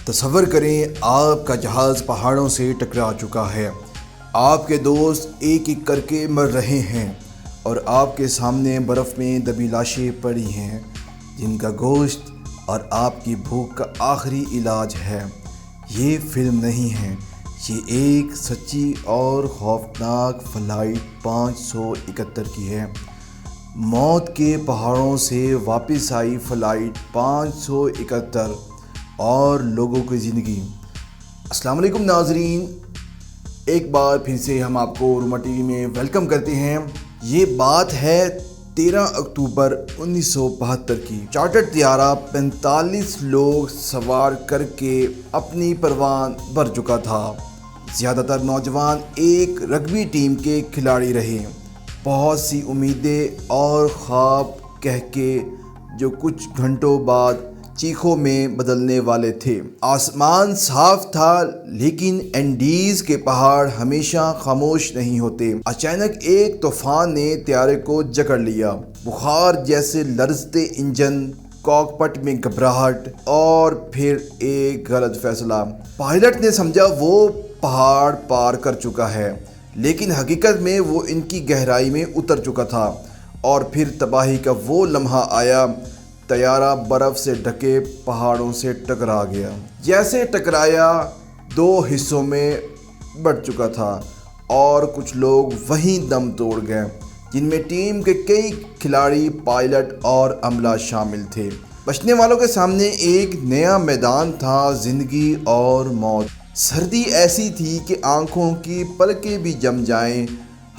تصور کریں آپ کا جہاز پہاڑوں سے ٹکرا چکا ہے، آپ کے دوست ایک ایک کر کے مر رہے ہیں اور آپ کے سامنے برف میں دبی لاشیں پڑی ہیں جن کا گوشت اور آپ کی بھوک کا آخری علاج ہے۔ یہ فلم نہیں ہے، یہ ایک سچی اور خوفناک فلائٹ 571 کی ہے۔ موت کے پہاڑوں سے واپس آئی فلائٹ 571 اور لوگوں کی زندگی۔ السلام علیکم ناظرین، ایک بار پھر سے ہم آپ کو روما ٹی وی میں ویلکم کرتے ہیں۔ یہ بات ہے 13 اکتوبر 1972 کی۔ چارٹر طیارہ 45 لوگ سوار کر کے اپنی پروان بھر چکا تھا۔ زیادہ تر نوجوان ایک رگبی ٹیم کے کھلاڑی رہے، بہت سی امیدیں اور خواب کہہ کے جو کچھ گھنٹوں بعد چیخوں میں بدلنے والے تھے۔ آسمان صاف تھا لیکن اینڈیز کے پہاڑ ہمیشہ خاموش نہیں ہوتے۔ اچانک ایک طوفان نے طیارے کو جکڑ لیا، بخار جیسے لرزتے انجن، کاکپٹ میں گھبراہٹ اور پھر ایک غلط فیصلہ۔ پائلٹ نے سمجھا وہ پہاڑ پار کر چکا ہے، لیکن حقیقت میں وہ ان کی گہرائی میں اتر چکا تھا۔ اور پھر تباہی کا وہ لمحہ آیا، طیارہ برف سے ڈھکے پہاڑوں سے ٹکرا گیا۔ جیسے ٹکرایا 2 حصوں میں بٹ چکا تھا اور کچھ لوگ وہیں دم توڑ گئے، جن میں ٹیم کے کئی کھلاڑی، پائلٹ اور عملہ شامل تھے۔ بچنے والوں کے سامنے ایک نیا میدان تھا، زندگی اور موت۔ سردی ایسی تھی کہ آنکھوں کی پلکیں بھی جم جائیں،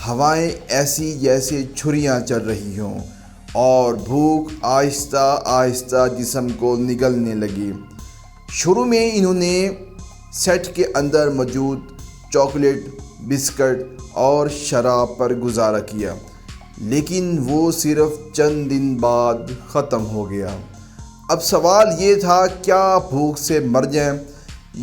ہوائیں ایسی جیسے چھریاں چل رہی ہوں، اور بھوک آہستہ آہستہ جسم کو نگلنے لگی۔ شروع میں انہوں نے سیٹ کے اندر موجود چاکلیٹ، بسکٹ اور شراب پر گزارا کیا، لیکن وہ صرف چند دن بعد ختم ہو گیا۔ اب سوال یہ تھا، کیا بھوک سے مر جائیں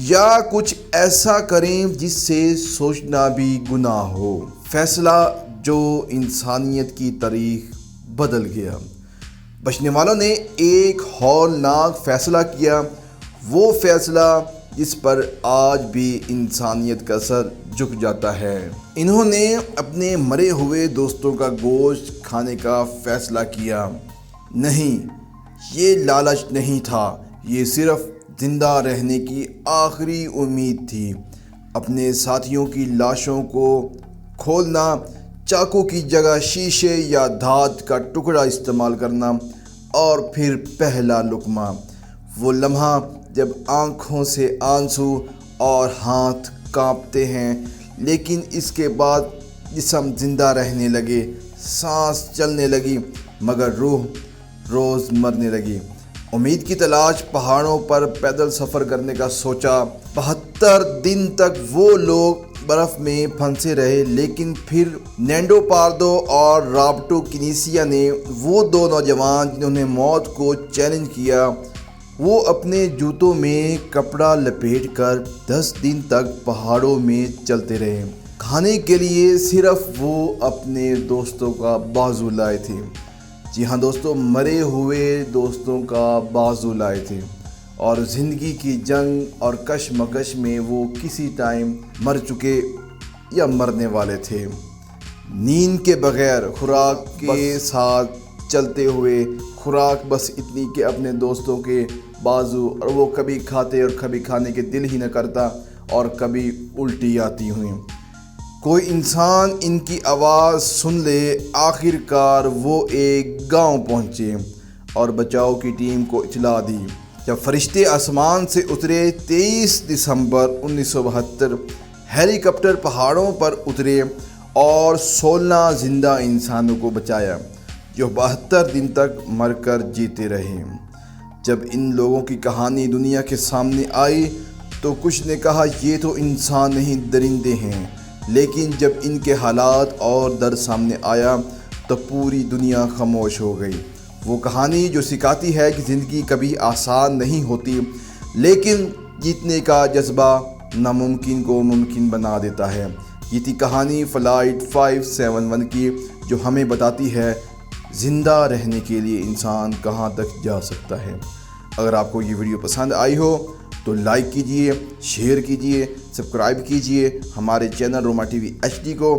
یا کچھ ایسا کریں جس سے سوچنا بھی گناہ ہو؟ فیصلہ جو انسانیت کی تاریخ بدل گیا۔ بچنے والوں نے ایک ہولناک فیصلہ کیا، وہ فیصلہ جس پر آج بھی انسانیت کا سر جھک جاتا ہے۔ انہوں نے اپنے مرے ہوئے دوستوں کا گوشت کھانے کا فیصلہ کیا۔ نہیں، یہ لالچ نہیں تھا، یہ صرف زندہ رہنے کی آخری امید تھی۔ اپنے ساتھیوں کی لاشوں کو کھولنا، چاقو کی جگہ شیشے یا دھات کا ٹکڑا استعمال کرنا، اور پھر پہلا لقمہ، وہ لمحہ جب آنکھوں سے آنسو اور ہاتھ کانپتے ہیں، لیکن اس کے بعد جسم زندہ رہنے لگے، سانس چلنے لگی، مگر روح روز مرنے لگی۔ امید کی تلاش، پہاڑوں پر پیدل سفر کرنے کا سوچا۔ 72 دن تک وہ لوگ برف میں پھنسے رہے، لیکن پھر نینڈو پاردو اور رابرٹو کینیسیا نے، وہ 2 نوجوان جنہوں نے موت کو چیلنج کیا، وہ اپنے جوتوں میں کپڑا لپیٹ کر 10 دن تک پہاڑوں میں چلتے رہے۔ کھانے کے لیے صرف وہ اپنے دوستوں کا بازو لائے تھے۔ جی ہاں دوستوں، مرے ہوئے دوستوں کا بازو لائے تھے، اور زندگی کی جنگ اور کشمکش میں وہ کسی ٹائم مر چکے یا مرنے والے تھے۔ نیند کے بغیر، خوراک کے ساتھ چلتے ہوئے، خوراک بس اتنی کہ اپنے دوستوں کے بازو، اور وہ کبھی کھاتے اور کبھی کھانے کے دل ہی نہ کرتا، اور کبھی الٹی آتی ہوئیں۔ کوئی انسان ان کی آواز سن لے۔ آخر کار وہ ایک گاؤں پہنچے اور بچاؤ کی ٹیم کو اطلاع دی۔ جب فرشتے آسمان سے اترے 23 دسمبر 1972، ہیلی کاپٹر پہاڑوں پر اترے اور 16 زندہ انسانوں کو بچایا، جو 72 دن تک مر کر جیتے رہے۔ جب ان لوگوں کی کہانی دنیا کے سامنے آئی تو کچھ نے کہا یہ تو انسان نہیں، درندے ہیں، لیکن جب ان کے حالات اور درد سامنے آیا تو پوری دنیا خاموش ہو گئی۔ وہ کہانی جو سکھاتی ہے کہ زندگی کبھی آسان نہیں ہوتی، لیکن جیتنے کا جذبہ ناممکن کو ممکن بنا دیتا ہے۔ یہ تھی کہانی فلائٹ 571 کی، جو ہمیں بتاتی ہے زندہ رہنے کے لیے انسان کہاں تک جا سکتا ہے۔ اگر آپ کو یہ ویڈیو پسند آئی ہو تو لائک کیجئے، شیئر کیجئے، سبسکرائب کیجئے ہمارے چینل روما ٹی وی HD کو،